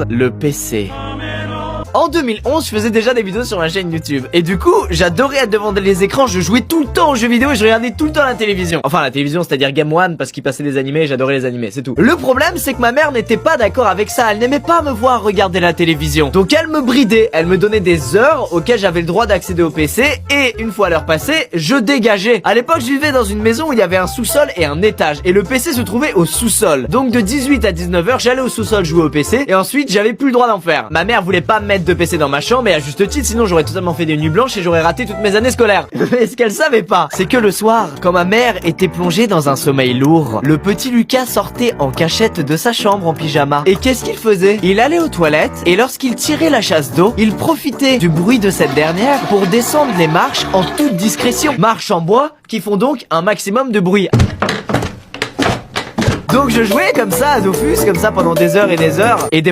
le PC. En 2011, je faisais déjà des vidéos sur ma chaîne YouTube. Et du coup, j'adorais être devant les écrans, je jouais tout le temps aux jeux vidéo et je regardais tout le temps la télévision. Enfin, la télévision, c'est-à-dire Game One, parce qu'il passait des animés et j'adorais les animés, c'est tout. Le problème, c'est que ma mère n'était pas d'accord avec ça, elle n'aimait pas me voir regarder la télévision. Donc elle me bridait, elle me donnait des heures auxquelles j'avais le droit d'accéder au PC et une fois l'heure passée, je dégageais. À l'époque, je vivais dans une maison où il y avait un sous-sol et un étage et le PC se trouvait au sous-sol. Donc de 18 à 19h, j'allais au sous-sol jouer au PC et ensuite, j'avais plus le droit d'en faire. Ma mère voulait pas mettre de PC dans ma chambre mais à juste titre, sinon j'aurais totalement fait des nuits blanches et j'aurais raté toutes mes années scolaires. Mais ce qu'elle savait pas, c'est que le soir, quand ma mère était plongée dans un sommeil lourd, le petit Lucas sortait en cachette de sa chambre en pyjama. Et qu'est-ce qu'il faisait? Il allait aux toilettes et lorsqu'il tirait la chasse d'eau, il profitait du bruit de cette dernière pour descendre les marches en toute discrétion. Marches en bois qui font donc un maximum de bruit. Donc je jouais comme ça à Dofus, comme ça pendant des heures et des heures. Et des fois